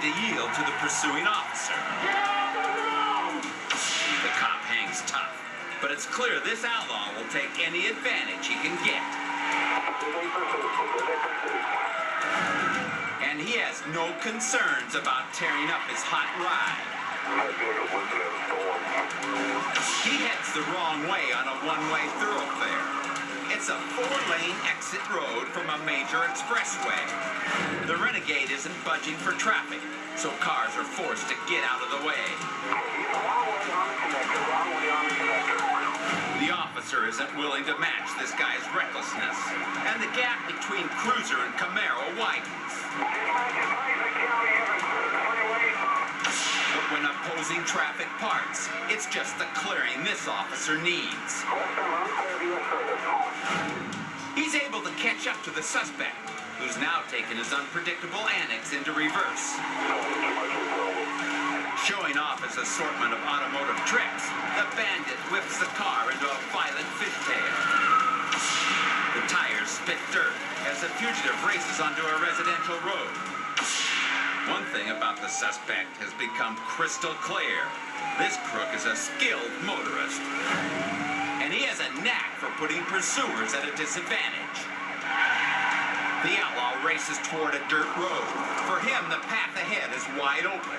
to yield to the pursuing officer. The cop hangs tough, but it's clear this outlaw will take any advantage he can get. And he has no concerns about tearing up his hot ride. He heads the wrong way on a one-way thoroughfare. It's a 4-lane exit road from a major expressway. The Renegade isn't budging for traffic, so cars are forced to get out of the way. The officer isn't willing to match this guy's recklessness, and the gap between Cruiser and Camaro widens. But when opposing traffic parts, it's just the clearing this officer needs. He's able to catch up to the suspect, who's now taken his unpredictable annex into reverse. Showing off his assortment of automotive tricks, the bandit whips the car into a violent fishtail. The tires spit dirt as the fugitive races onto a residential road. One thing about the suspect has become crystal clear. This crook is a skilled motorist. And he has a knack for putting pursuers at a disadvantage. The outlaw races toward a dirt road. For him, the path ahead is wide open.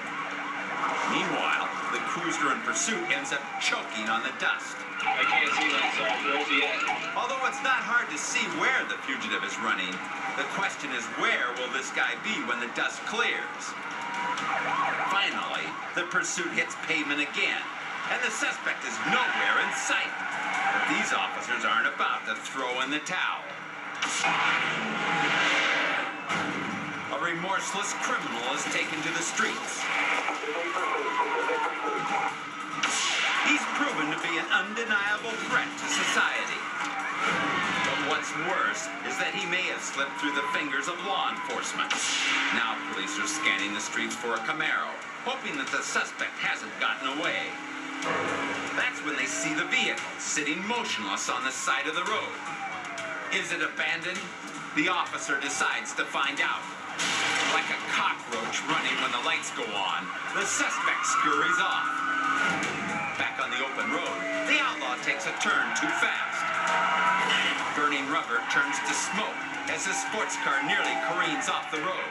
Meanwhile, the cruiser in pursuit ends up choking on the dust. I can't see that soft road yet. Although it's not hard to see where the fugitive is running, the question is where will this guy be when the dust clears? Finally, the pursuit hits pavement again, and the suspect is nowhere in sight. But these officers aren't about to throw in the towel. A remorseless criminal is taken to the streets. He's proven to be an undeniable threat to society. But what's worse is that he may have slipped through the fingers of law enforcement. Now police are scanning the streets for a Camaro, hoping that the suspect hasn't gotten away. That's when they see the vehicle sitting motionless on the side of the road. Is it abandoned? The officer decides to find out. Like a cockroach running when the lights go on, the suspect scurries off. Back on the open road, the outlaw takes a turn too fast. Burning rubber turns to smoke as the sports car nearly careens off the road.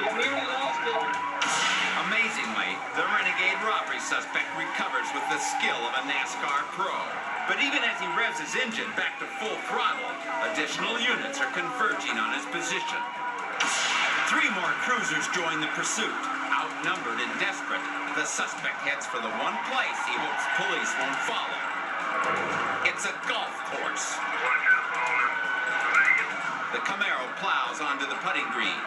You nearly lost it. Amazingly, the renegade robbery suspect recovers with the skill of a NASCAR pro. But even as he revs his engine back to full throttle, additional units are converging on his position. 3 more cruisers join the pursuit. Outnumbered and desperate, the suspect heads for the one place he hopes police won't follow. It's a golf course. The Camaro plows onto the putting green.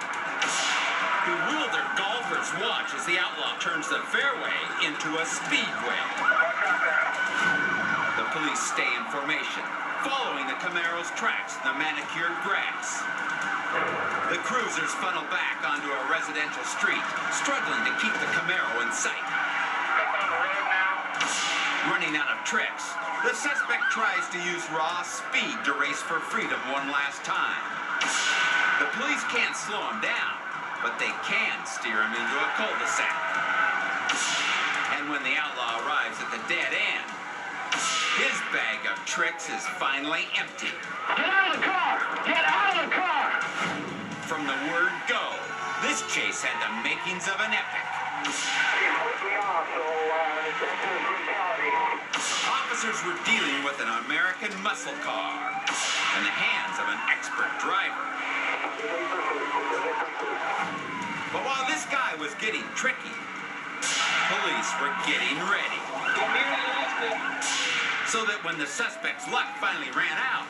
Bewildered golfers watch as the outlaw turns the fairway into a speedway. The police stay in formation, following the Camaro's tracks in the manicured grass. The cruisers funnel back onto a residential street, struggling to keep the Camaro in sight. Running out of tricks, the suspect tries to use raw speed to race for freedom one last time. The police can't slow him down, but they can steer him into a cul-de-sac. And when the outlaw arrives at the dead end, his bag of tricks is finally empty. Get out of the car! Get out of the car! From the word go, this chase had the makings of an epic. Officers were dealing with an American muscle car in the hands of an expert driver. But while this guy was getting tricky, police were getting ready. You nearly lost it. So that when the suspect's luck finally ran out,